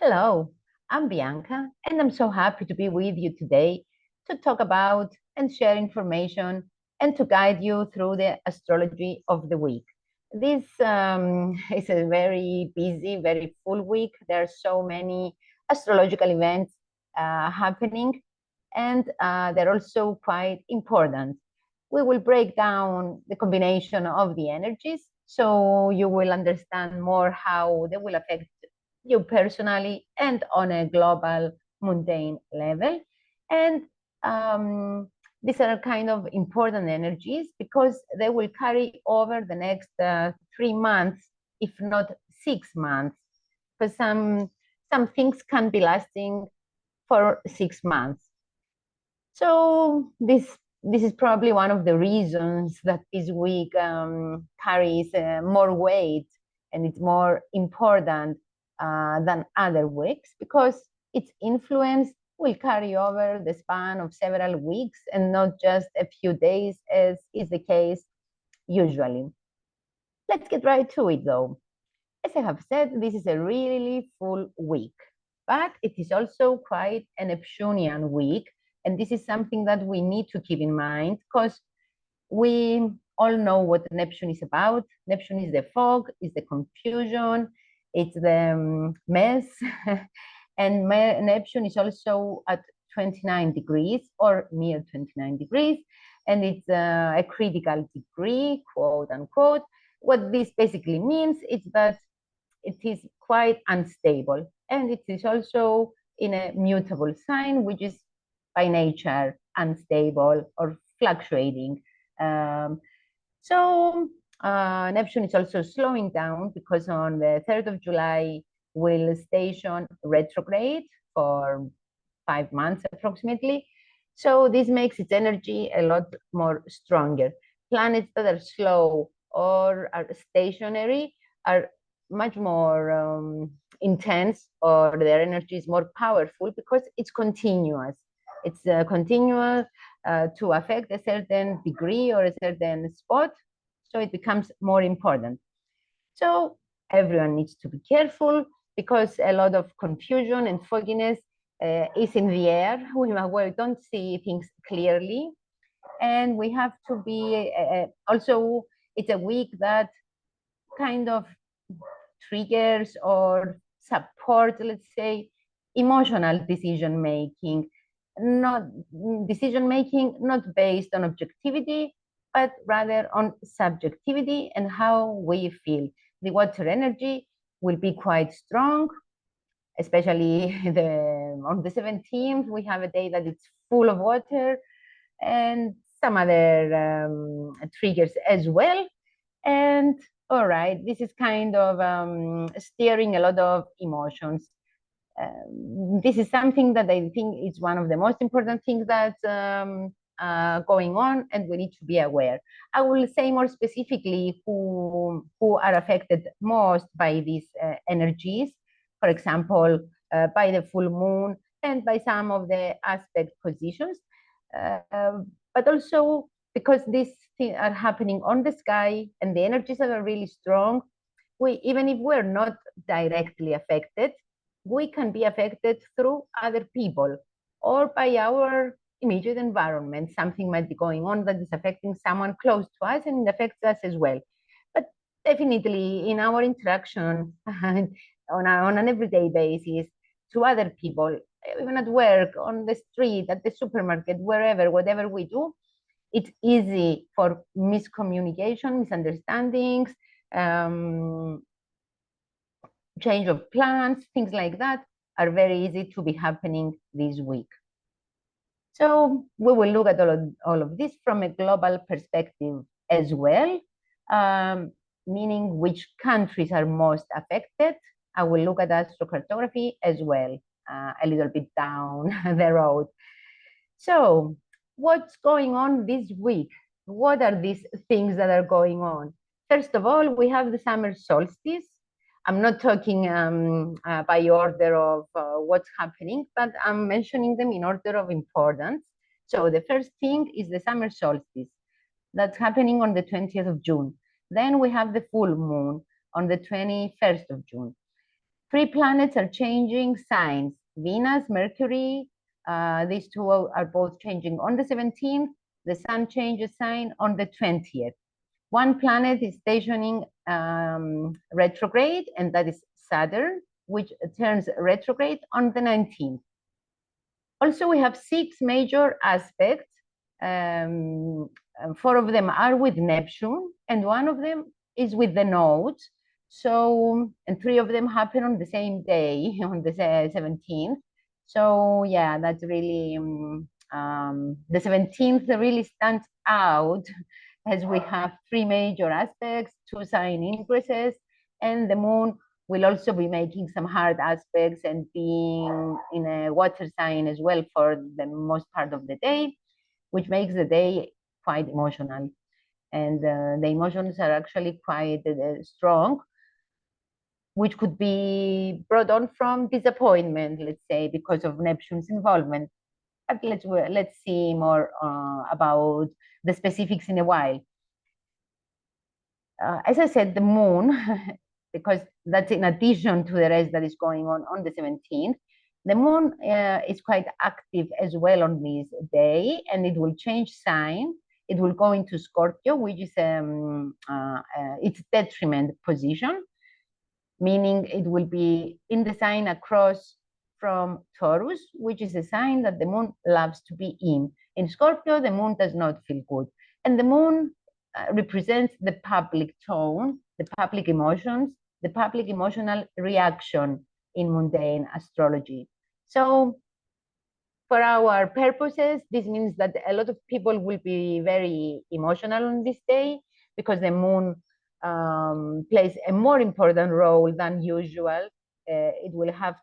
Hello, I'm Bianca, and I'm so happy to be with you today to talk about and share information and to guide you through the astrology of the week. This is a very busy, very full week. There are so many astrological events happening, and they're also quite important. We will break down the combination of the energies so you will understand more how they will affect you personally and on a global mundane level. And um, these are kind of important energies because they will carry over the next 3 months, if not 6 months. For some things can be lasting for 6 months. So this is probably one of the reasons that this week carries more weight and it's more important than other weeks because its influence will carry over the span of several weeks and not just a few days as is the case usually. Let's get right to it though. As I have said, this is a really full week, but it is also quite an Neptunian week. And this is something that we need to keep in mind because we all know what Neptune is about. Neptune is the fog, is the confusion, it's the mess. And Neptune is also at 29 degrees or near 29 degrees. And it's a critical degree, quote unquote. What this basically means is that it is quite unstable. And it is also in a mutable sign, which is by nature unstable or fluctuating. Neptune is also slowing down because on the 3rd of July will station retrograde for 5 months approximately. So this makes its energy a lot more stronger. Planets that are slow or are stationary are much more intense, or their energy is more powerful because it's continuous. It's continuous to affect a certain degree or a certain spot, so it becomes more important. So everyone needs to be careful because a lot of confusion and fogginess is in the air. We don't see things clearly, and we have to be also, it's a week that kind of triggers or support, let's say, emotional decision making, not based on objectivity, but rather on subjectivity and how we feel. The water energy will be quite strong, especially on the 17th. We have a day that it's full of water and some other triggers as well. And all right, this is kind of steering a lot of emotions. This is something that I think is one of the most important things that's going on, and we need to be aware. I will say more specifically who are affected most by these energies. For example, by the full moon and by some of the aspect positions, but also because these things are happening on the sky and the energies are really strong. Even if we're not directly affected, we can be affected through other people or by our immediate environment. Something might be going on that is affecting someone close to us and it affects us as well. But definitely in our interaction on an everyday basis to other people, even at work, on the street, at the supermarket, wherever, whatever we do, it's easy for miscommunication, misunderstandings, change of plans, things like that are very easy to be happening this week. So we will look at all of this from a global perspective as well, meaning which countries are most affected. I will look at astrocartography as well, a little bit down the road. So what's going on this week? What are these things that are going on? First of all, we have the summer solstice. I'm not talking by order of what's happening, but I'm mentioning them in order of importance. So the first thing is the summer solstice. That's happening on the 20th of June. Then we have the full moon on the 21st of June. Three planets are changing signs. Venus, Mercury, these two are both changing on the 17th. The sun changes sign on the 20th. One planet is stationing retrograde, and that is Saturn, which turns retrograde on the 19th. Also, we have 6 major aspects. 4 of them are with Neptune, and 1 of them is with the nodes. So, and 3 of them happen on the same day, on the 17th. So, yeah, that's really, the 17th really stands out as we have 3 major aspects, 2 sign ingresses, and the moon will also be making some hard aspects and being in a water sign as well for the most part of the day, which makes the day quite emotional. And the emotions are actually quite strong, which could be brought on from disappointment, let's say, because of Neptune's involvement. But let's see more about the specifics in a while. As I said, the moon, because that's in addition to the rest that is going on the 17th, the moon is quite active as well on this day, and it will change sign. It will go into Scorpio, which is its detriment position, meaning it will be in the sign across from Taurus, which is a sign that the moon loves to be in. In Scorpio, the moon does not feel good. And the moon represents the public tone, the public emotions, the public emotional reaction in mundane astrology. So for our purposes, this means that a lot of people will be very emotional on this day because the moon plays a more important role than usual. It will have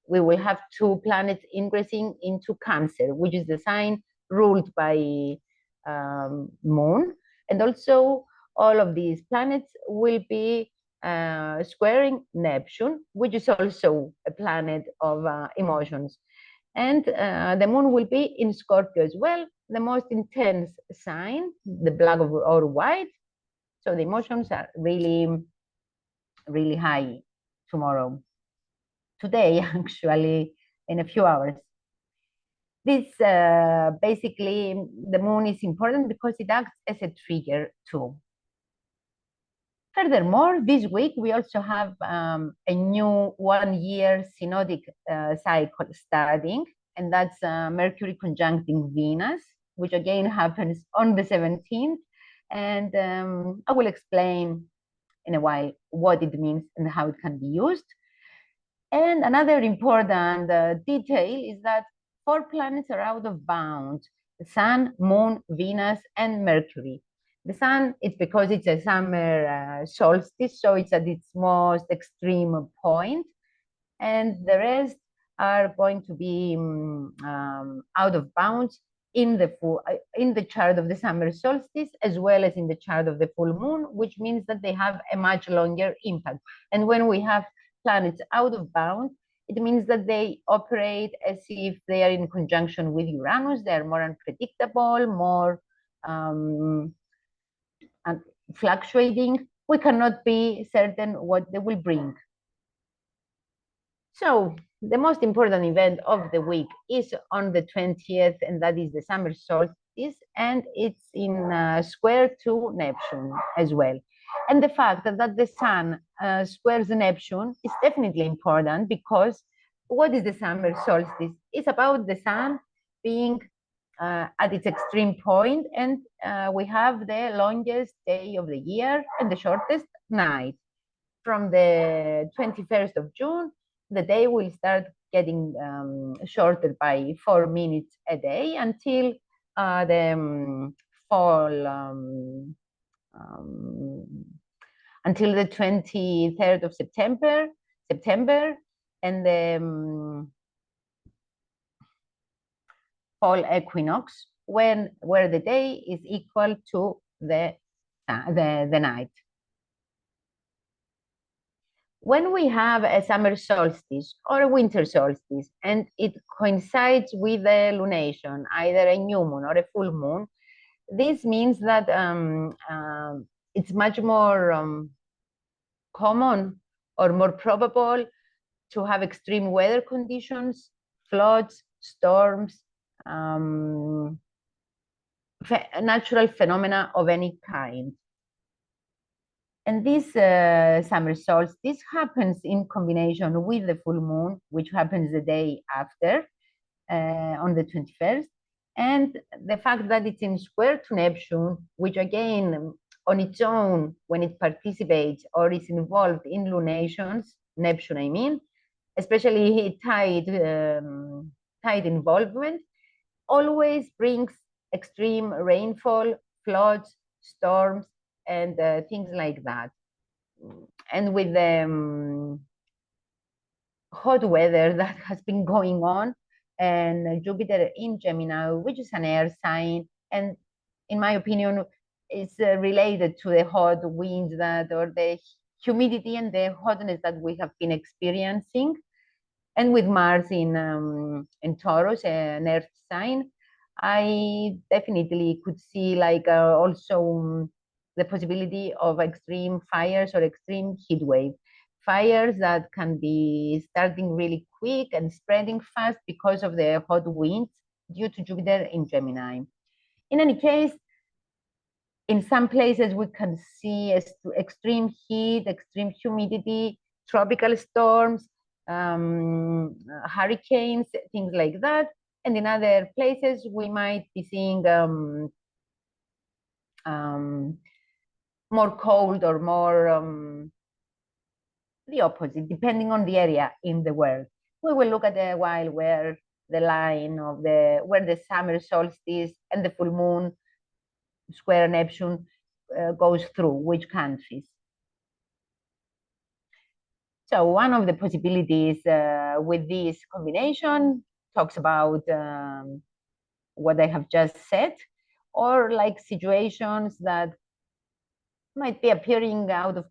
we will have 2 planets ingressing into Cancer, which is the sign ruled by moon. And also all of these planets will be squaring Neptune, which is also a planet of emotions. And the moon will be in Scorpio as well, the most intense sign, the black or white. So the emotions are really, really high tomorrow. Today, actually, in a few hours. This basically, the moon is important because it acts as a trigger too. Furthermore, this week we also have a new 1-year synodic cycle starting, and that's Mercury conjuncting Venus, which again happens on the 17th. And I will explain in a while what it means and how it can be used. And another important detail is that 4 planets are out of bounds: the Sun, Moon, Venus, and Mercury. The Sun, it's because it's a summer solstice, so it's at its most extreme point, and the rest are going to be out of bounds in the chart of the summer solstice, as well as in the chart of the full moon, which means that they have a much longer impact. And when we have planets out of bounds, it means that they operate as if they are in conjunction with Uranus. They are more unpredictable, more fluctuating. We cannot be certain what they will bring. So the most important event of the week is on the 20th, and that is the summer solstice, and it's in square to Neptune as well. And the fact that the sun squares Neptune is definitely important, because what is the summer solstice? It's about the sun being at its extreme point, and we have the longest day of the year and the shortest night. From the 21st of June, the day will start getting shorter by 4 minutes a day until the fall, until the 23rd of September, and the fall equinox, where the day is equal to the night. When we have a summer solstice or a winter solstice, and it coincides with a lunation, either a new moon or a full moon, this means that it's much more common or more probable to have extreme weather conditions, floods, storms, natural phenomena of any kind. And this summer solstice happens in combination with the full moon, which happens the day after, on the 21st. And the fact that it's in square to Neptune, which again, on its own, when it participates or is involved in lunations, Neptune, I mean, especially tide involvement, always brings extreme rainfall, floods, storms, and things like that. And with the hot weather that has been going on, and Jupiter in Gemini, which is an air sign, and in my opinion, is related to the hot winds or the humidity and the hotness that we have been experiencing. And with Mars in Taurus, an earth sign, I definitely could see like also the possibility of extreme fires or extreme heat wave. Fires that can be starting really quick and spreading fast because of the hot winds due to Jupiter in Gemini. In any case, in some places we can see extreme heat, extreme humidity, tropical storms, hurricanes, things like that. And in other places, we might be seeing more cold or more the opposite, depending on the area in the world. We will look at a while where the line of where the summer solstice and the full moon square Neptune goes through which countries. So one of the possibilities with this combination talks about what I have just said, or like situations that might be appearing out of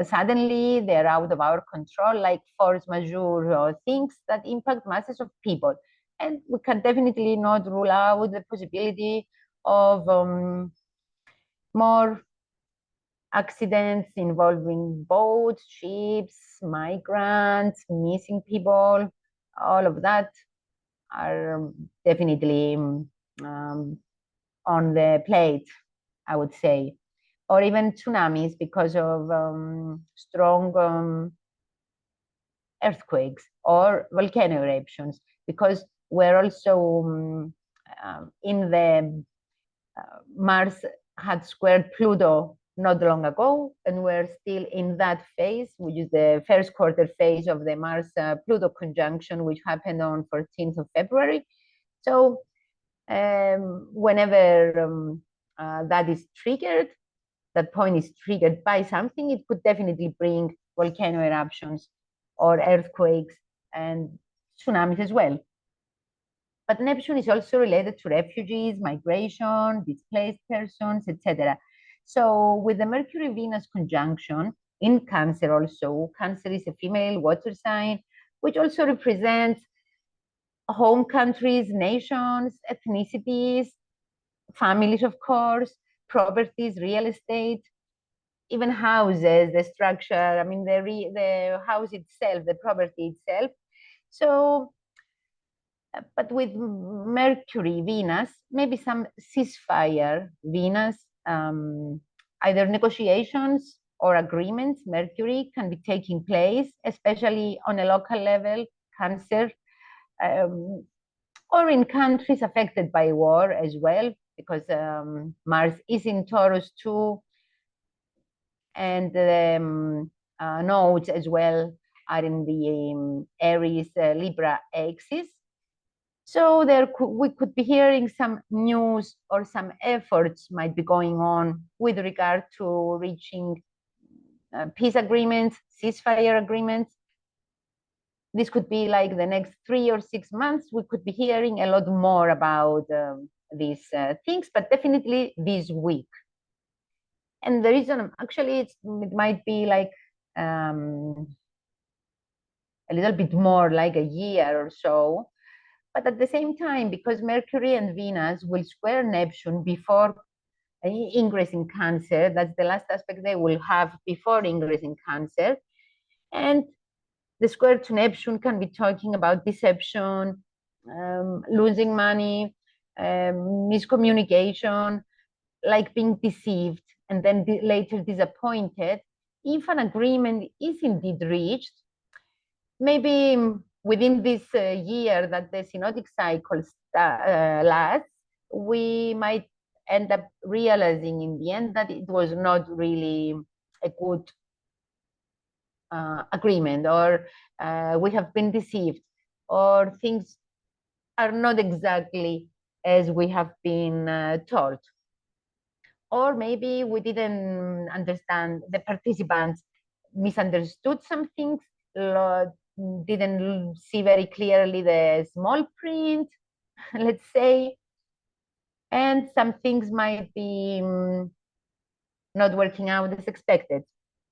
suddenly, they're out of our control, like force majeure or things that impact masses of people. And we can definitely not rule out the possibility of more accidents involving boats, ships, migrants, missing people. All of that are definitely on the plate, I would say. Or even tsunamis because of strong earthquakes or volcano eruptions, because we're also in the Mars had squared Pluto not long ago, and we're still in that phase, which is the first quarter phase of the Mars-Pluto conjunction, which happened on 14th of February. So whenever that is triggered, that point is triggered by something, it could definitely bring volcano eruptions or earthquakes and tsunamis as well. But Neptune is also related to refugees, migration, displaced persons, etc. So with the Mercury-Venus conjunction in Cancer also, Cancer is a female water sign, which also represents home countries, nations, ethnicities, families, of course, properties, real estate, even houses, the structure, I mean, the house itself, the property itself. So, but with Mercury, Venus, maybe some ceasefire, Venus, either negotiations or agreements, Mercury can be taking place, especially on a local level, Cancer, or in countries affected by war as well, because Mars is in Taurus too, and the nodes as well are in the Aries Libra axis. So we could be hearing some news or some efforts might be going on with regard to reaching peace agreements, ceasefire agreements. This could be like the next 3 or 6 months. We could be hearing a lot more about these things, but definitely this week. And the reason, actually, it might be like a little bit more like a year or so. But at the same time, because Mercury and Venus will square Neptune before ingress in Cancer, that's the last aspect they will have before ingress in Cancer, And the square to Neptune can be talking about deception, losing money, miscommunication, like being deceived and then later disappointed. If an agreement is indeed reached, maybe within this year that the synodic cycle lasts, we might end up realizing in the end that it was not really a good agreement, or we have been deceived, or things are not exactly as we have been told. Or maybe we didn't understand, the participants misunderstood some things, didn't see very clearly the small print, let's say, and some things might be not working out as expected,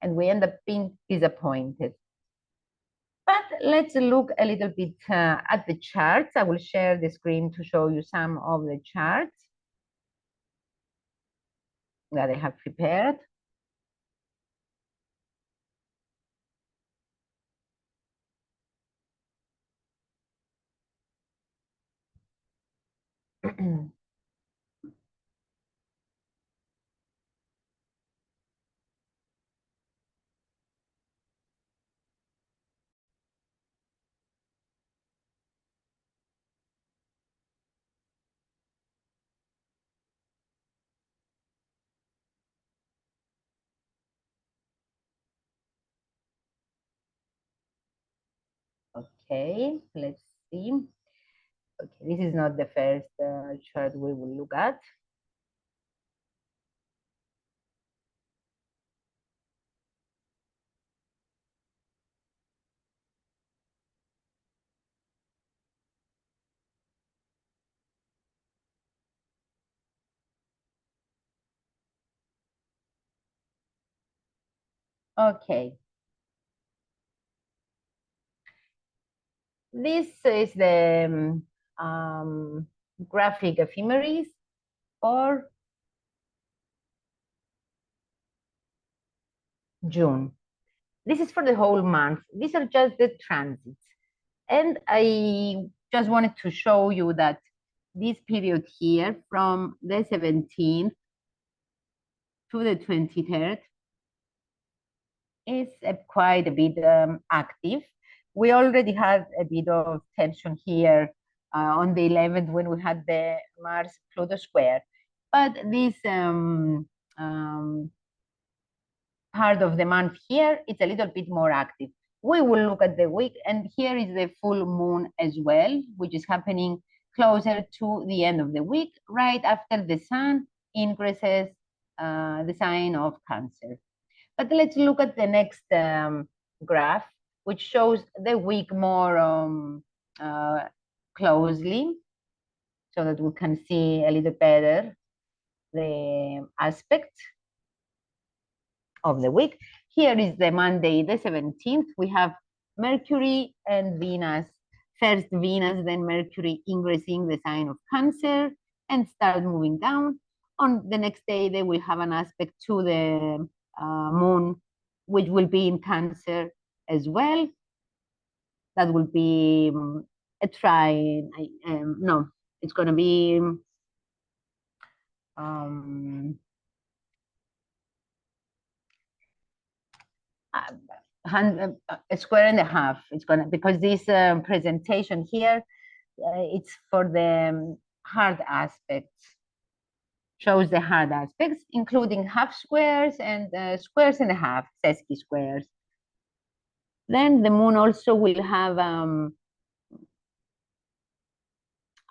and we end up being disappointed. But let's look a little bit at the charts. I will share the screen to show you some of the charts that I have prepared. Okay, let's see. Okay, this is not the first chart we will look at. Okay, this is the graphic ephemeris for June. This is for the whole month. These are just the transits. And I just wanted to show you that this period here from the 17th to the 23rd is quite a bit active. We already had a bit of tension here on the 11th when we had the Mars-Pluto square. But this part of the month here, it's a little bit more active. We will look at the week, and here is the full moon as well, which is happening closer to the end of the week, right after the sun ingresses the sign of Cancer. But let's look at the next graph, which shows the week more closely, so that we can see a little better the aspect of the week. Here is the Monday, the 17th. We have Mercury and Venus. First Venus, then Mercury ingressing the sign of Cancer and start moving down. On the next day, they will have an aspect to the moon, which will be in Cancer as well. That will be a trine. No, it's going to be a square and a half. It's gonna, because this presentation here, it's for the hard aspects, shows the hard aspects, including half squares and squares and a half, sesqui squares. Then the moon also will have an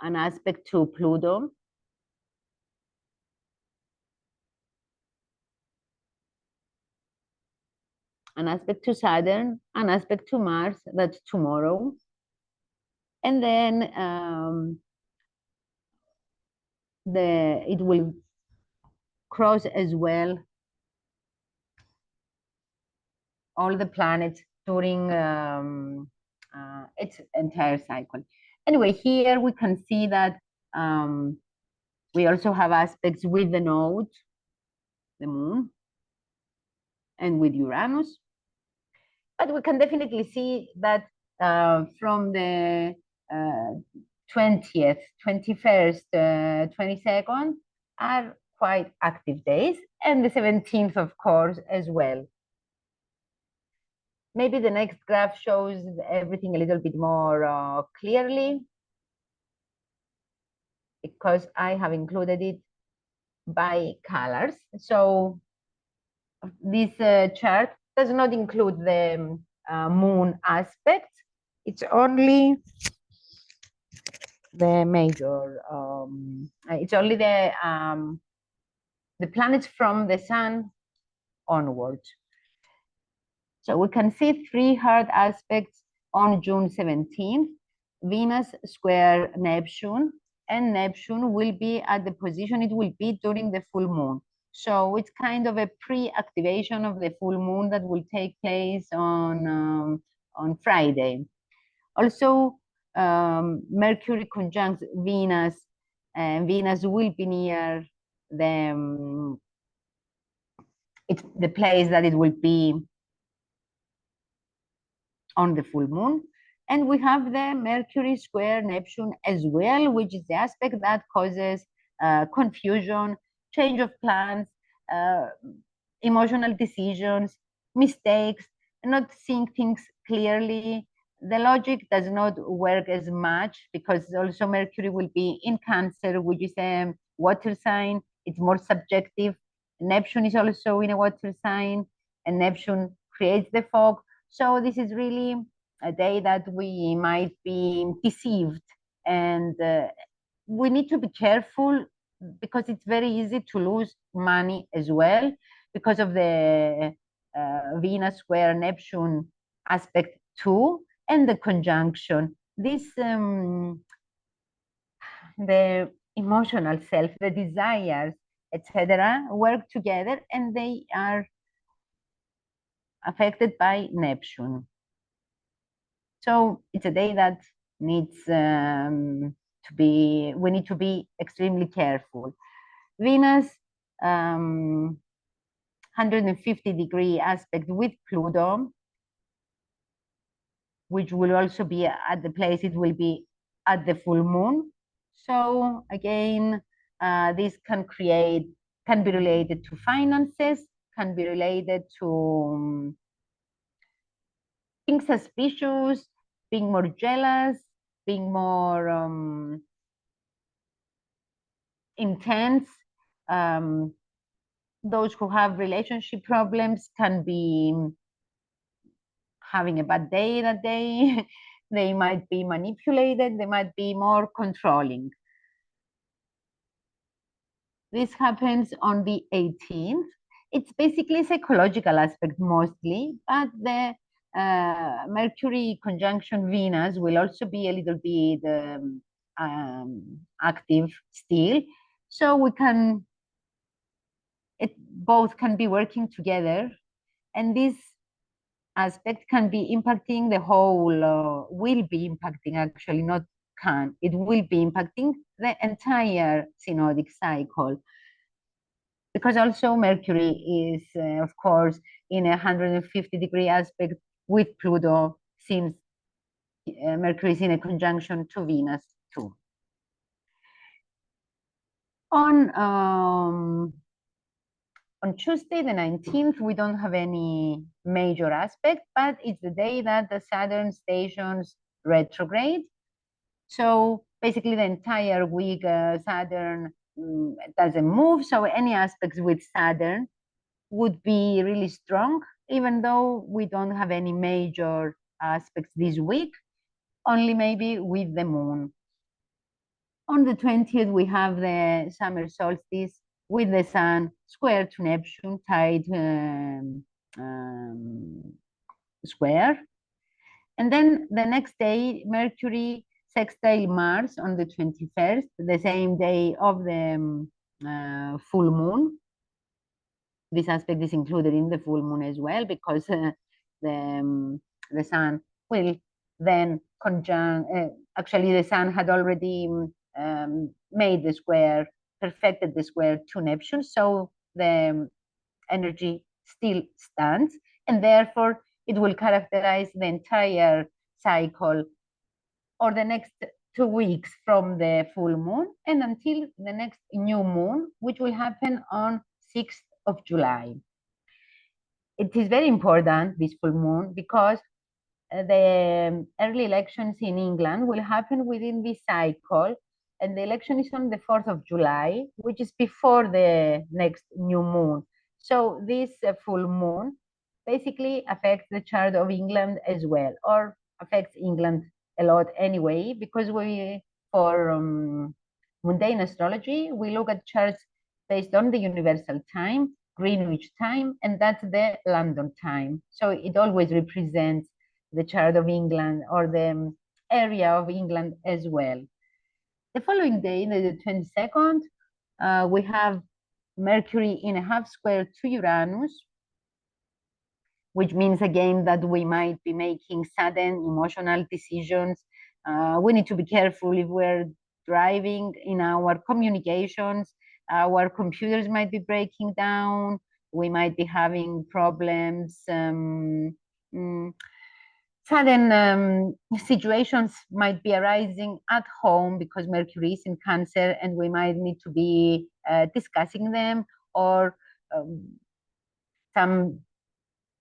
aspect to Pluto. An aspect to Saturn, an aspect to Mars, that's tomorrow. And then it will cross as well all the planets during its entire cycle. Anyway, here we can see that we also have aspects with the node, the moon, and with Uranus. But we can definitely see that from the 20th, 21st, 22nd are quite active days, and the 17th, of course, as well. Maybe the next graph shows everything a little bit more clearly, because I have included it by colors. So this chart does not include the moon aspect. It's only the major, it's only the planets from the sun onwards. So we can see three hard aspects on June 17th, Venus square Neptune, and Neptune will be at the position it will be during the full moon. So it's kind of a pre-activation of the full moon that will take place on Friday. Also, Mercury conjuncts Venus, and Venus will be near it's the place that it will be on the full moon. And we have the Mercury square Neptune as well, which is the aspect that causes confusion, change of plans, emotional decisions, mistakes, not seeing things clearly. The logic does not work as much because also Mercury will be in Cancer, which is a water sign. It's more subjective. Neptune is also in a water sign, and Neptune creates the fog. So this is really a day that we might be deceived, and we need to be careful because it's very easy to lose money as well because of the Venus square Neptune aspect too, and the conjunction. This the emotional self, the desires, etc., work together, and they are affected by Neptune. So it's a day that needs we need to be extremely careful. Venus, 150-degree aspect with Pluto, which will also be at the place it will be at the full moon. So again, this can be related to finances, can be related to being suspicious, being more jealous, being more intense. Those who have relationship problems can be having a bad day that day. They might be manipulated, they might be more controlling. This happens on the 18th. It's basically a psychological aspect mostly, but the Mercury conjunction Venus will also be a little bit active still. So both can be working together, and this aspect can be impacting the whole, will be impacting actually, not can, it will be impacting the entire synodic cycle. Because also Mercury is, of course, in a 150-degree aspect with Pluto, since Mercury is in a conjunction to Venus too. On Tuesday, the 19th, we don't have any major aspect, but it's the day that the Saturn stations retrograde. So basically the entire week, Saturn doesn't move. So any aspects with Saturn would be really strong, even though we don't have any major aspects this week, only maybe with the moon. On the 20th, we have the summer solstice with the sun square to Neptune, tight square. And then the next day, Mercury sextile Mars on the 21st, the same day of the full moon. This aspect is included in the full moon as well, because the sun will then conjunct, actually the sun had already made the square, perfected the square to Neptune, so the energy still stands, and therefore it will characterize the entire cycle or the next 2 weeks from the full moon and until the next new moon, which will happen on 6th of July. It is very important, this full moon, because the early elections in England will happen within this cycle, and the election is on the 4th of July, which is before the next new moon. So this full moon basically affects the chart of England as well, or affects England a lot anyway, because for mundane astrology, we look at charts based on the universal time, Greenwich time, and that's the London time. So it always represents the chart of England or the area of England as well. The following day, the 22nd, we have Mercury in a half square to Uranus, which means again that we might be making sudden emotional decisions. We need to be careful if we're driving in our communications. Our computers might be breaking down. We might be having problems. Sudden situations might be arising at home because Mercury is in Cancer, and we might need to be discussing them, or some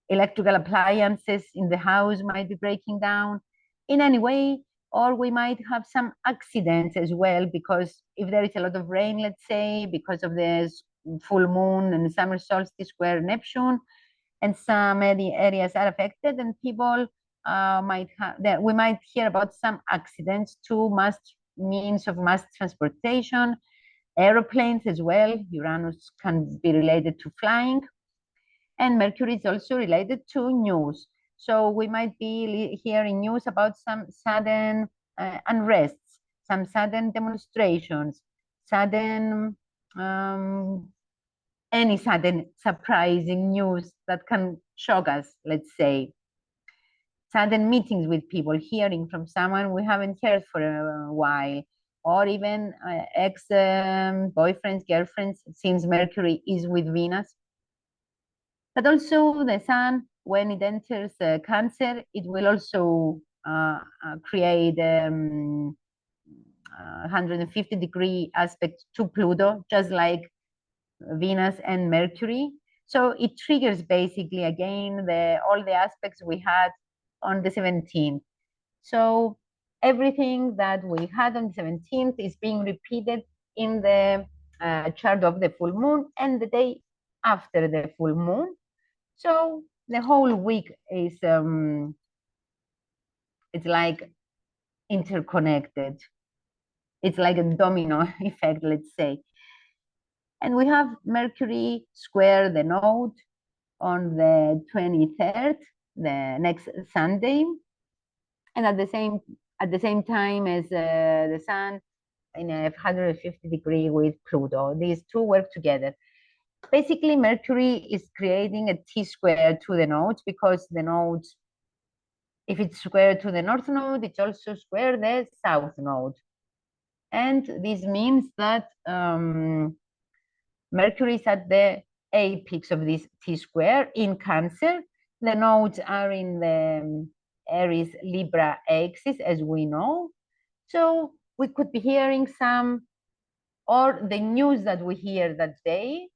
electrical appliances in the house might be breaking down in any way, or we might have some accidents as well, because if there is a lot of rain, let's say, because of the full moon and summer solstice square Neptune, and some areas are affected, and people we might hear about some accidents to means of mass transportation, aeroplanes as well. Uranus can be related to flying. And Mercury is also related to news. So we might be hearing news about some sudden unrests, some sudden demonstrations, sudden, any sudden surprising news that can shock us, let's say. Sudden meetings with people, hearing from someone we haven't heard for a while, or even ex-boyfriends, girlfriends, since Mercury is with Venus. But also the sun, when it enters Cancer, it will also create 150-degree aspect to Pluto, just like Venus and Mercury. So it triggers basically again all the aspects we had on the 17th. So everything that we had on the 17th is being repeated in the chart of the full moon and the day after the full moon. So the whole week is it's like interconnected. It's like a domino effect, let's say. And we have Mercury square the node on the 23rd, the next Sunday, and at the same time as the Sun in a 150-degree with Pluto. These two work together. Basically, Mercury is creating a T-square to the nodes, because the nodes, if it's square to the north node, it's also square the south node. And this means that Mercury is at the apex of this T-square in Cancer. The nodes are in the Aries Libra axis, as we know. So we could be hearing or the news that we hear that day,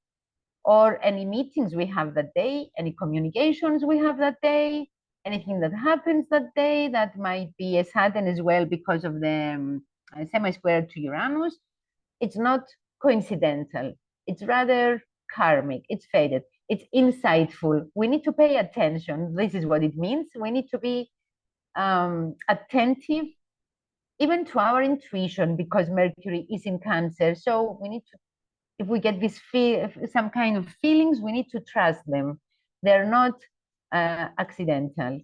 or any meetings we have that day, any communications we have that day, anything that happens that day that might be a sudden as well because of the semi-square to Uranus. It's not coincidental. It's rather karmic. It's fated. It's insightful. We need to pay attention. This is what it means. We need to be attentive even to our intuition, because Mercury is in Cancer. So we need to, if we get some kind of feelings, we need to trust them. They're not accidental.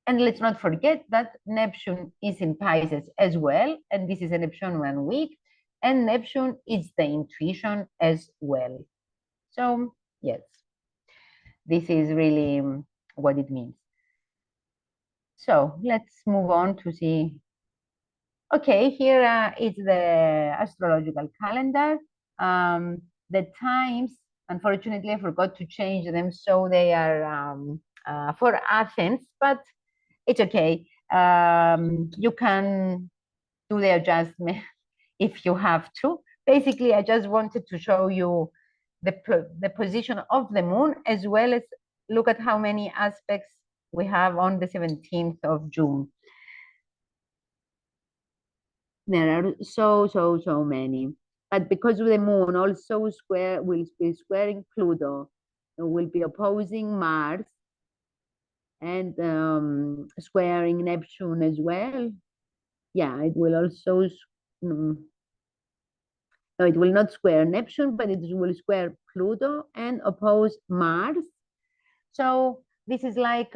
And let's not forget that Neptune is in Pisces as well, and this is a Neptunian week, and Neptune is the intuition as well. So yes, this is really what it means. So let's move on to see. Okay, here is the astrological calendar. The times, unfortunately, I forgot to change them, so they are for Athens, but it's okay. You can do the adjustment if you have to. Basically, I just wanted to show you the position of the moon, as well as look at how many aspects we have on the 17th of June. There are so many. But because the moon also will be squaring Pluto, will be opposing Mars, and squaring Neptune as well. Yeah, it will also, no, it will not square Neptune, but it will square Pluto and oppose Mars. So this is like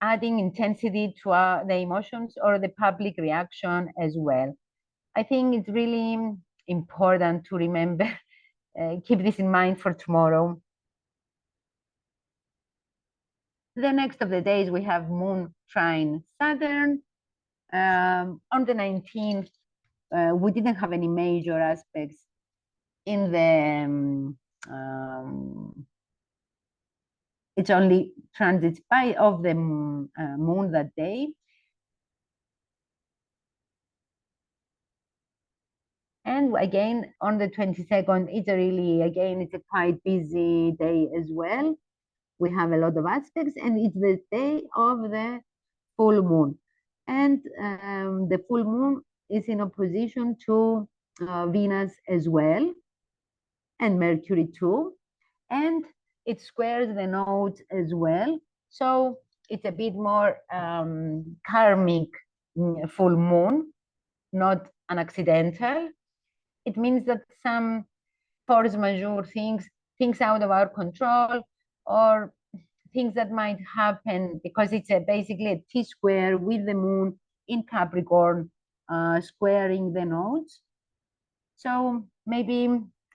adding intensity to the emotions or the public reaction as well. I think it's really important to remember, keep this in mind for tomorrow. The next of the days, we have Moon trine Saturn. On the 19th, we didn't have any major aspects in the, it's only transits by of the moon that day. And again, on the 22nd, it's a quite busy day as well. We have a lot of aspects, and it's the day of the full moon. And the full moon is in opposition to Venus as well, and Mercury too. And it squares the nodes as well. So it's a bit more karmic full moon, not an accidental. It means that some force majeure things out of our control, or things that might happen because it's basically a T-square with the moon in Capricorn, squaring the nodes. So maybe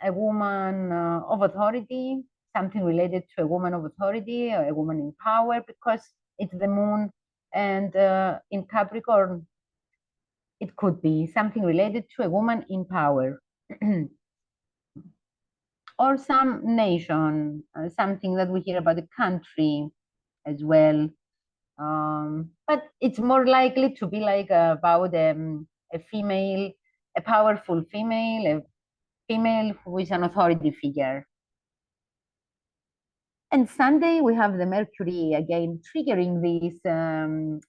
a woman of authority, something related to a woman of authority or a woman in power, because it's the moon, and in Capricorn, it could be something related to a woman in power. Or some nation, something that we hear about the country as well. But it's more likely to be like about a female, a powerful female, a female who is an authority figure. And Sunday, we have the Mercury again triggering this,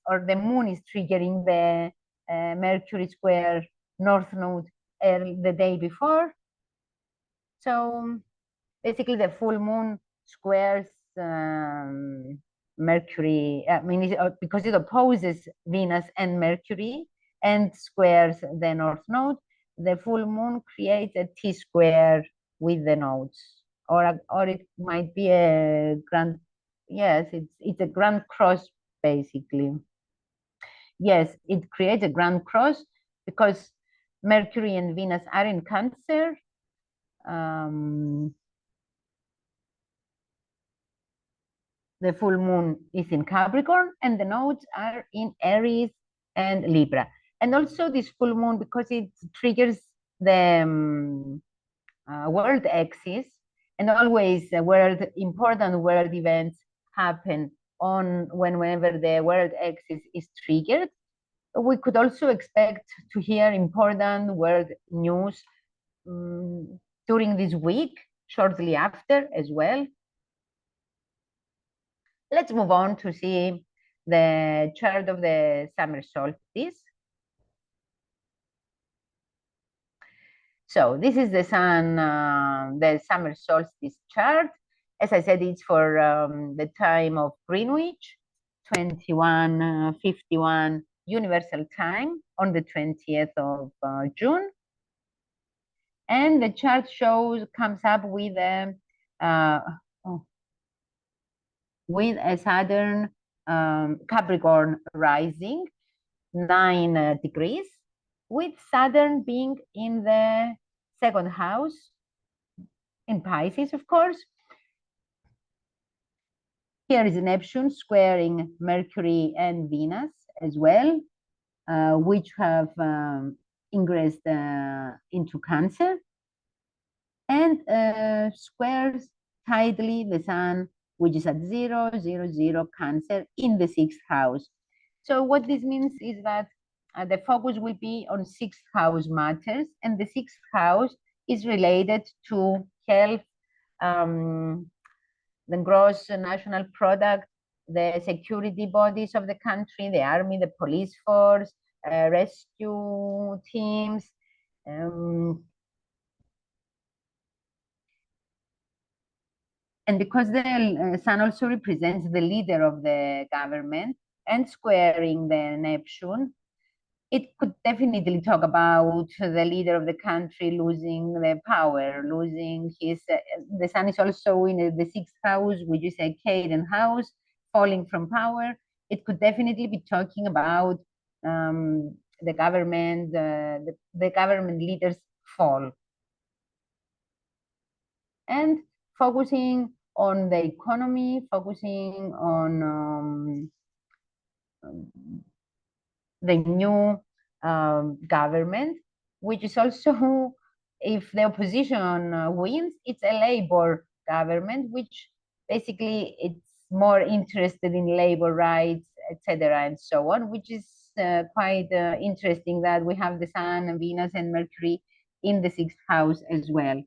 or the moon is triggering the Mercury square North Node the day before. So basically, the full moon squares Mercury. I mean, because it opposes Venus and Mercury and squares the North Node, the full moon creates a T-square with the nodes. Or it might be a grand, yes, it's a grand cross, basically. Yes, it creates a grand cross because Mercury and Venus are in Cancer. The full moon is in Capricorn, and the nodes are in Aries and Libra. And also this full moon, because it triggers the world axis, and always important world events happen on whenever the world axis is triggered. We could also expect to hear important world news during this week, shortly after as well. Let's move on to see the chart of the summer solstice. So this is the sun, the summer solstice chart. As I said, it's for the time of Greenwich, 21:51 Universal Time on the 20th of June. And the chart comes up with a Saturn Capricorn rising 9 degrees, with Saturn being in the second house in Pisces, of course. Here is Neptune squaring Mercury and Venus as well, which have ingressed into Cancer, and squares tidally the Sun which is at 0, 0, 0 Cancer in the sixth house. So what this means is that the focus will be on sixth house matters, and the sixth house is related to health, the gross national product, the security bodies of the country, the army, the police force, rescue teams. And because the sun also represents the leader of the government and squaring the Neptune, it could definitely talk about the leader of the country losing the power, losing his. The sun is also in the sixth house, which is a Caden house, falling from power. It could definitely be talking about the government, the government leaders fall. And focusing on the economy, focusing on the new government, which is also, if the opposition wins, it's a labor government, which basically it's more interested in labor rights, etc., and so on, which is quite interesting that we have the Sun and Venus and Mercury in the sixth house as well.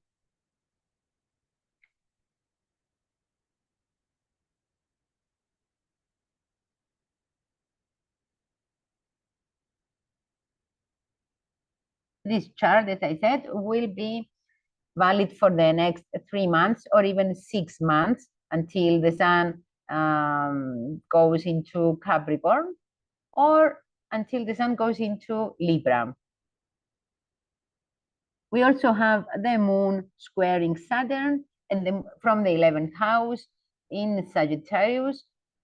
This chart, as I said, will be valid for the next 3 months or even 6 months until the sun goes into Capricorn, or until the sun goes into Libra. We also have the moon squaring Saturn and from the 11th house in Sagittarius.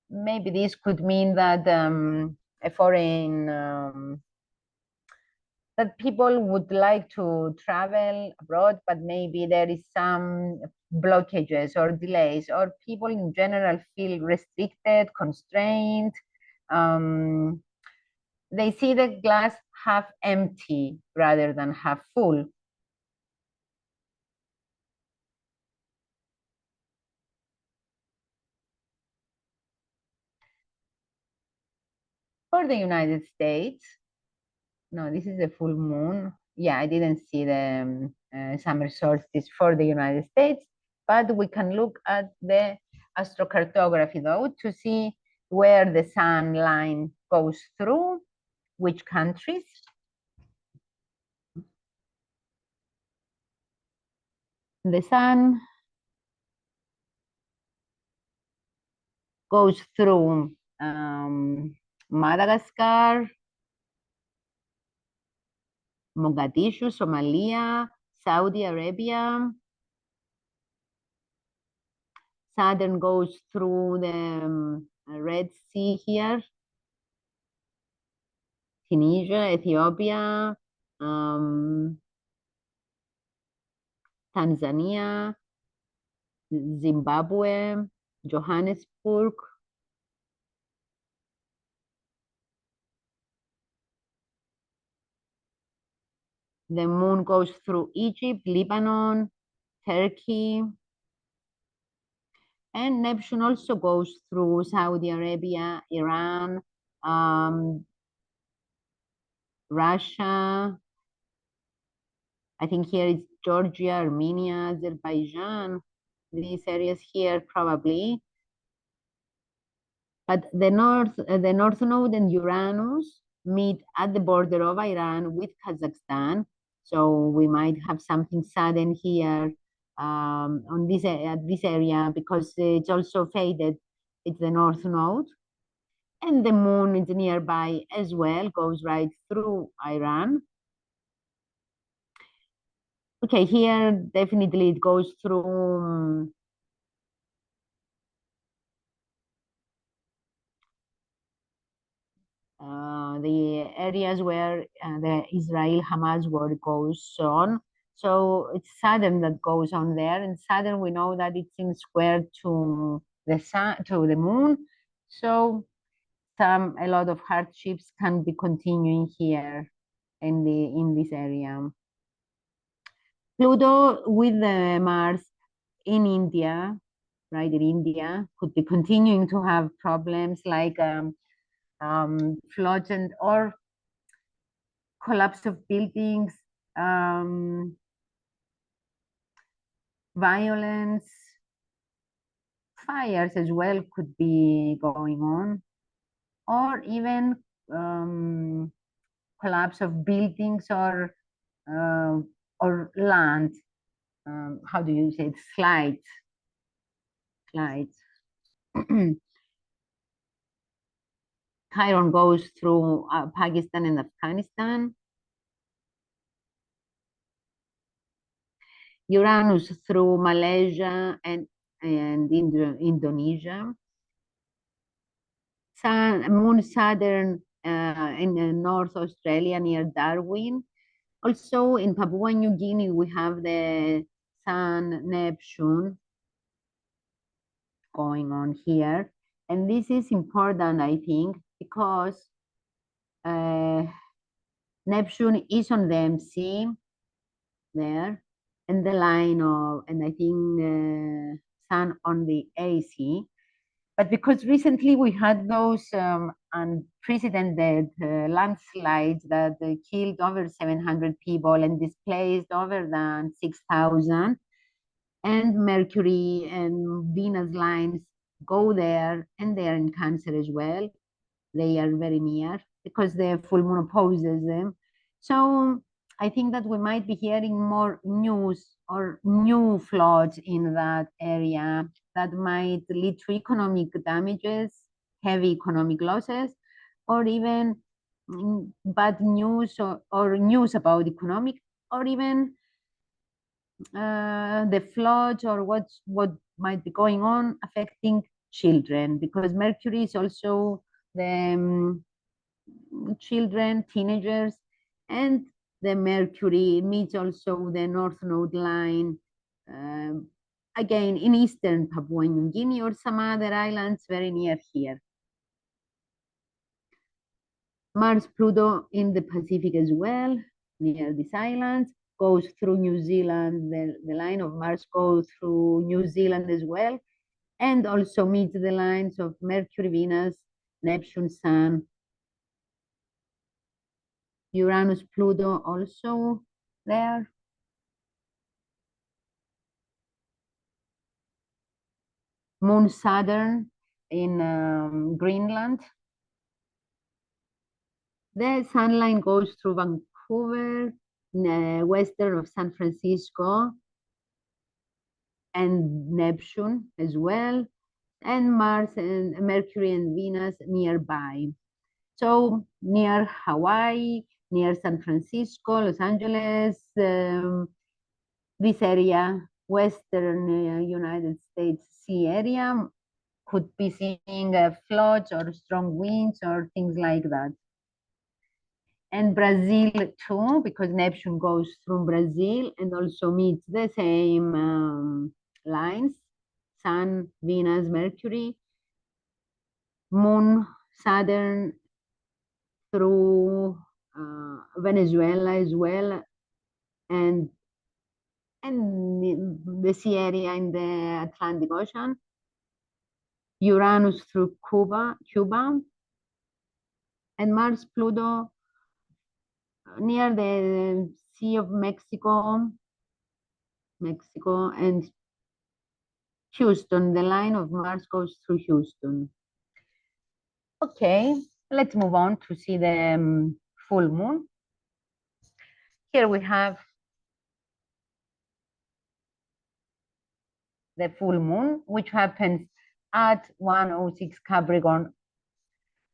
Maybe this could mean that a foreign that people would like to travel abroad, but maybe there is some blockages or delays, or people in general feel restricted, constrained. They see the glass half empty rather than half full. For the United States, no, this is the full moon. Yeah, I didn't see the summer solstice for the United States, but we can look at the astrocartography though to see where the sun line goes through, which countries. The sun goes through Madagascar, Mogadishu, Somalia, Saudi Arabia. Saturn goes through the Red Sea here, Tunisia, Ethiopia, Tanzania, Zimbabwe, Johannesburg. The moon goes through Egypt, Lebanon, Turkey. And Neptune also goes through Saudi Arabia, Iran, Russia. I think here it's Georgia, Armenia, Azerbaijan, these areas here probably. But the North Node and Uranus meet at the border of Iran with Kazakhstan. So we might have something sudden here on this area because it's also faded. It's the North Node. And the moon is nearby as well, goes right through Iran. Okay, here definitely it goes through the areas where the Israel-Hamas war goes on. So it's Saturn that goes on there, and Saturn we know that it's in square to the sun, to the moon. So a lot of hardships can be continuing here in this area. Pluto with the Mars in India right in India, could be continuing to have problems like floods and or collapse of buildings, violence, fires as well could be going on, or even collapse of buildings or land. How do you say it? Slides. Chiron goes through Pakistan and Afghanistan. Uranus through Malaysia and Indonesia. Moon Saturn in North Australia near Darwin. Also in Papua New Guinea, we have the Sun Neptune going on here. And this is important, I think, because Neptune is on the MC there, and the line of, and I think Sun on the AC. But because recently we had those unprecedented landslides that killed over 700 people and displaced over than 6,000, and Mercury and Venus lines go there, and they are in Cancer as well. They are very near because the full moon opposes them. So I think that we might be hearing more news or new floods in that area that might lead to economic damages, heavy economic losses, or even bad news or news about economic, or even the floods or what might be going on affecting children, because Mercury is also the children, teenagers, and the Mercury meets also the North Node line, again in eastern Papua New Guinea or some other islands very near here. Mars Pluto in the Pacific as well, near these islands, goes through New Zealand. The line of Mars goes through New Zealand as well, and also meets the lines of Mercury, Venus, Neptune, Sun, Uranus, Pluto also there. Moon, Saturn in Greenland. The sun line goes through Vancouver, western of San Francisco, and Neptune as well, and Mars and Mercury and Venus nearby. So near Hawaii, near San Francisco, Los Angeles, this area, western United States sea area, could be seeing floods or strong winds or things like that. And Brazil too, because Neptune goes through Brazil and also meets the same lines, Sun, Venus, Mercury, Moon, Saturn through Venezuela as well, and the sea area in the Atlantic Ocean, Uranus through Cuba, and Mars, Pluto near the Sea of Mexico, and Houston. The line of Mars goes through Houston. Okay, let's move on to see the full moon. Here we have the full moon, which happens at 1:06 Capricorn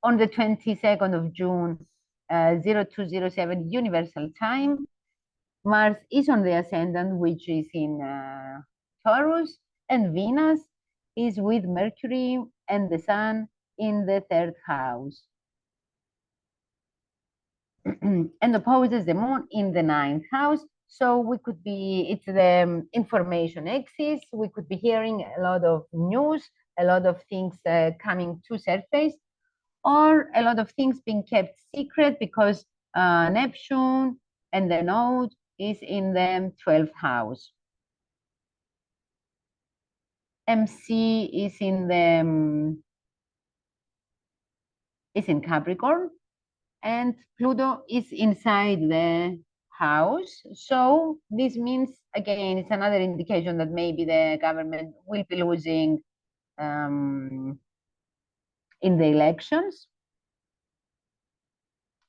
on the 22nd of June, 0207 Universal Time. Mars is on the ascendant, which is in Taurus, and Venus is with Mercury and the Sun in the 3rd house. And opposes the moon in the 9th house. So we could be, it's the information axis. We could be hearing a lot of news, a lot of things coming to surface, or a lot of things being kept secret because Neptune and the node is in the 12th house. MC is in Capricorn, and Pluto is inside the house. So this means, again, it's another indication that maybe the government will be losing in the elections,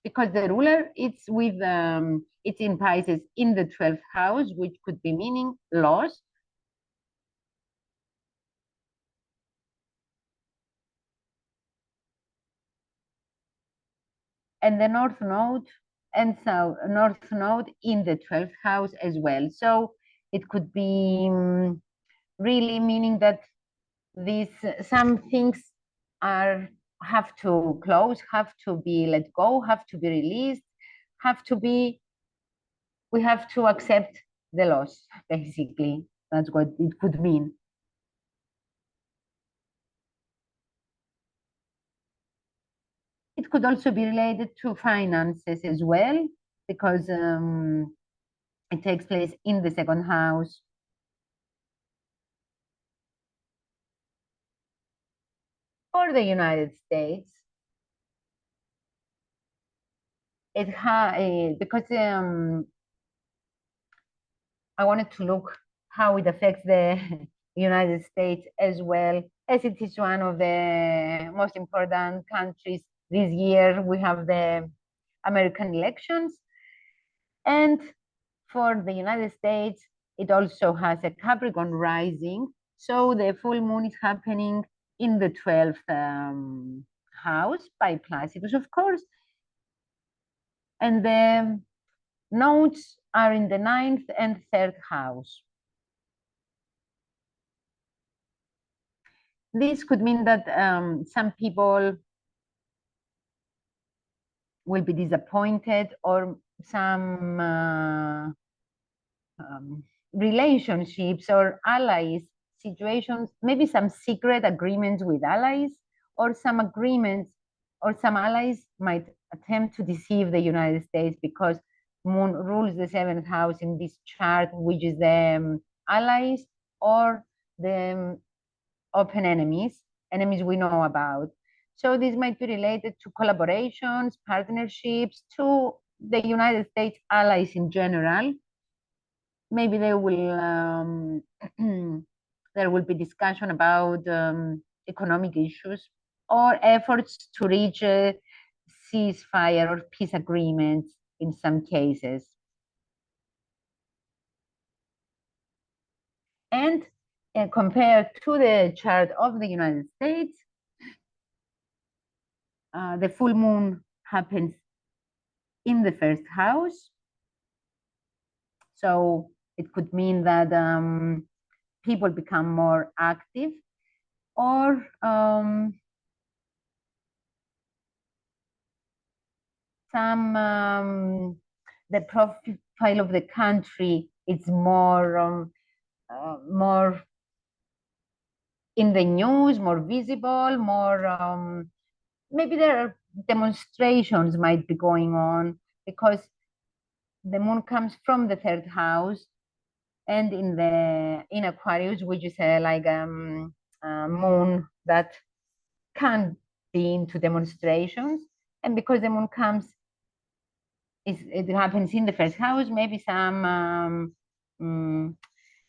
because the ruler it's in Pisces in the 12th house, which could be meaning loss. And the north node and south north node in the 12th house as well. So it could be really meaning that these some things have to close, have to be let go, have to be released, we have to accept the loss, basically. That's what it could mean. It could also be related to finances as well, because it takes place in the second house. For the United States, because I wanted to look how it affects the United States as well, as it is one of the most important countries this year. We have the American elections, and for the United States, it also has a Capricorn rising. So the full moon is happening in the 12th house by Placidus, of course. And the nodes are in the 9th and 3rd house. This could mean that some people will be disappointed, or some relationships or allies situations, maybe some secret agreements with allies, or some agreements, or some allies might attempt to deceive the United States, because moon rules the 7th house in this chart, which is the allies or the open enemies we know about. So this might be related to collaborations, partnerships, to the United States allies in general. Maybe there will be discussion about economic issues, or efforts to reach a ceasefire or peace agreements in some cases. And compared to the chart of the United States, the full moon happens in the 1st house. So it could mean that people become more active, or the profile of the country is more in the news, more visible, more maybe there are demonstrations might be going on, because the moon comes from the 3rd house, and in Aquarius, which is like a moon that can be into demonstrations. And because the moon comes, it happens in the 1st house, maybe some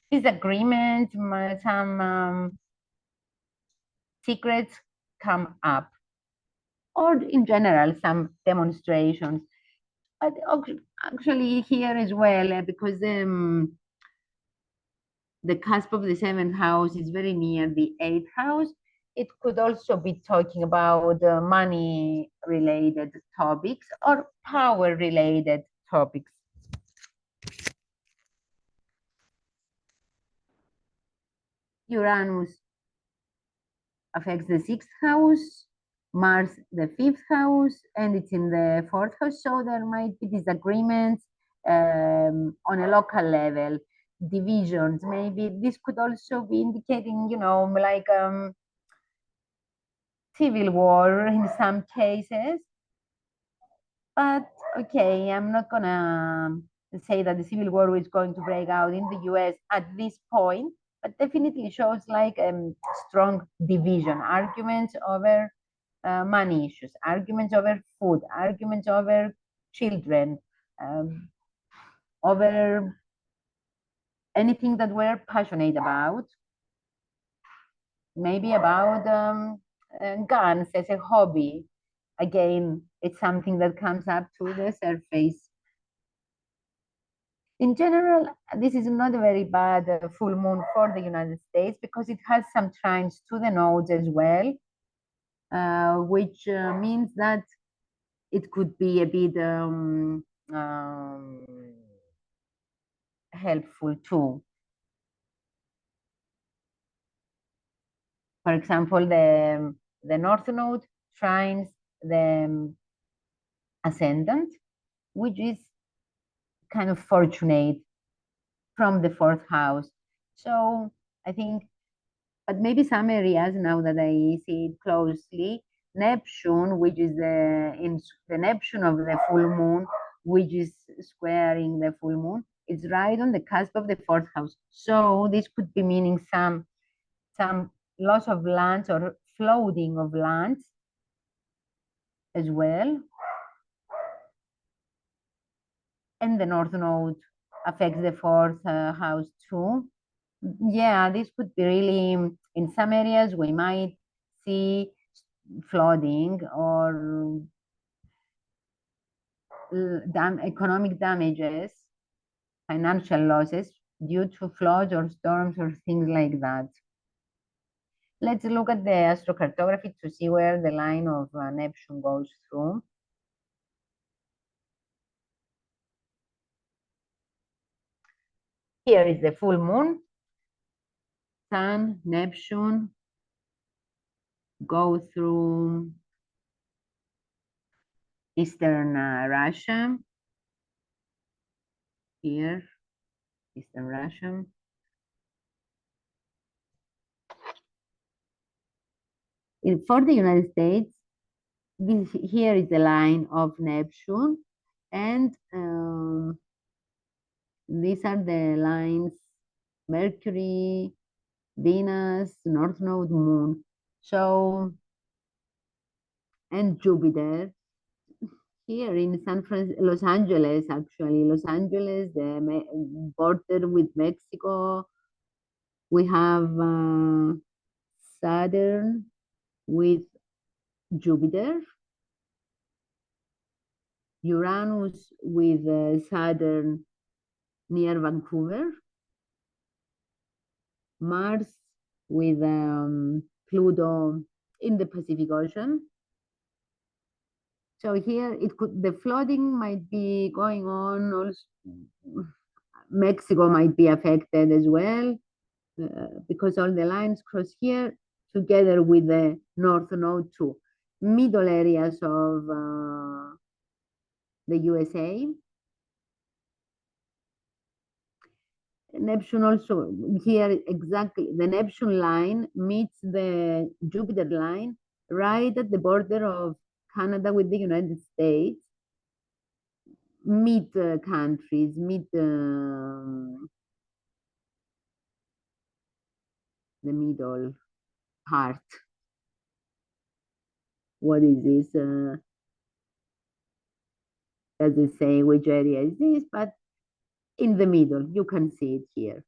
disagreements, some secrets come up, or in general, some demonstrations. But actually here as well, because the cusp of the 7th house is very near the 8th house, it could also be talking about money related topics or power related topics. Uranus affects the 6th house, Mars the 5th house, and it's in the 4th house. So there might be disagreements on a local level, divisions. Maybe this could also be indicating, like civil war in some cases. But okay, I'm not gonna say that the civil war is going to break out in the US at this point. but definitely shows like strong division, arguments over money issues, arguments over food, arguments over children, um, over anything that we're passionate about, maybe about guns as a hobby. Again, it's something that comes up to the surface. In general, this is not a very bad full moon for the United States because it has some trines to the nodes as well, which means that it could be a bit helpful too. For example, the North Node trines the ascendant, which is kind of fortunate from the fourth house. So I think, but maybe some areas now that I see it closely, Neptune, which is the Neptune of the full moon, which is squaring the full moon, it's right on the cusp of the fourth house. So this could be meaning some loss of lands or flooding of lands as well. And the North Node affects the fourth house too. Yeah, this could be really, in some areas we might see flooding or economic damages, financial losses due to floods or storms or things like that. Let's look at the astrocartography to see where the line of Neptune goes through. Here is the full moon. Sun, Neptune go through Eastern Russia. Here, Eastern Russia. For the United States, here is the line of Neptune, and these are the lines Mercury, Venus, North Node, Moon. So, and Jupiter. Here in Los Angeles, actually, Los Angeles, the border with Mexico, we have Saturn with Jupiter, Uranus with Saturn near Vancouver, Mars with Pluto in the Pacific Ocean. So here the flooding might be going on. Also, Mexico might be affected as well because all the lines cross here together with the North Node too. Middle areas of the USA. Neptune also here exactly, the Neptune line meets the Jupiter line right at the border of Canada with the United States, mid countries, the middle part. What is this? Doesn't say which area is this, but in the middle, you can see it here.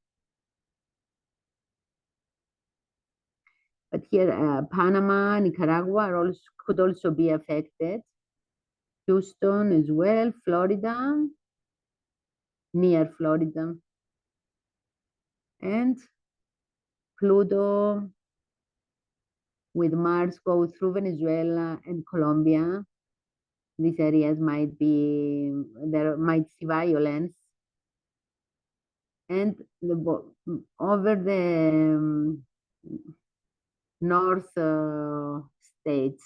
But here, Panama, Nicaragua could also be affected. Houston as well, Florida, near Florida. And Pluto with Mars go through Venezuela and Colombia. These areas there might see violence. And over the north states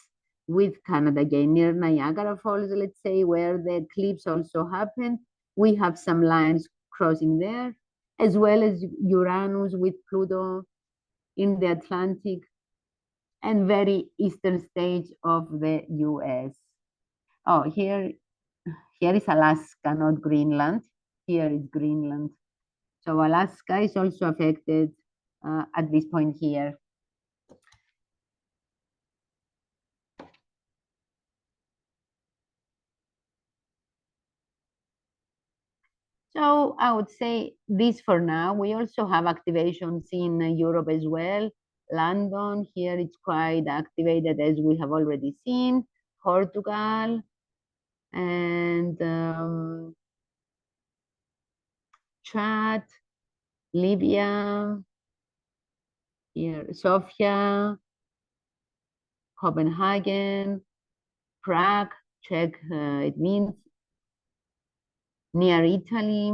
with Canada, again, near Niagara Falls, let's say, where the eclipse also happened, we have some lines crossing there, as well as Uranus with Pluto in the Atlantic and very eastern states of the US. Oh, here is Alaska, not Greenland. Here is Greenland. So Alaska is also affected at this point here. So I would say this for now. We also have activations in Europe as well. London, here it's quite activated as we have already seen. Portugal and Chad, Libya, here, Sofia, Copenhagen, Prague, Czech, it means near Italy.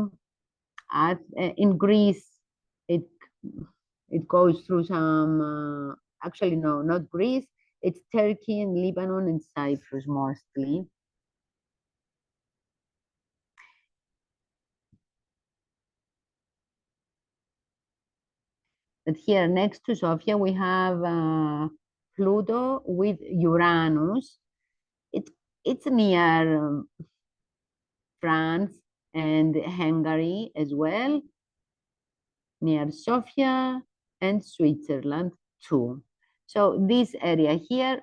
In Greece, it goes through some, actually no, not Greece, it's Turkey and Lebanon and Cyprus mostly. But here next to Sofia, we have Pluto with Uranus. It's near France and Hungary as well, near Sofia and Switzerland too. So this area here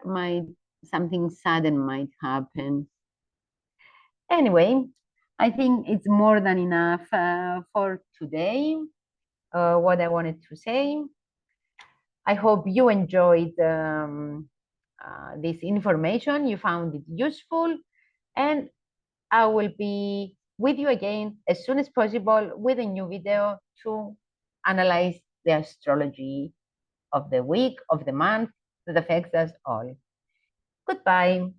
something sudden might happen. Anyway, I think it's more than enough for today, what I wanted to say. I hope you enjoyed this information, you found it useful, and I will be with you again as soon as possible with a new video to analyze the astrology of the week, of the month that affects us all. Goodbye.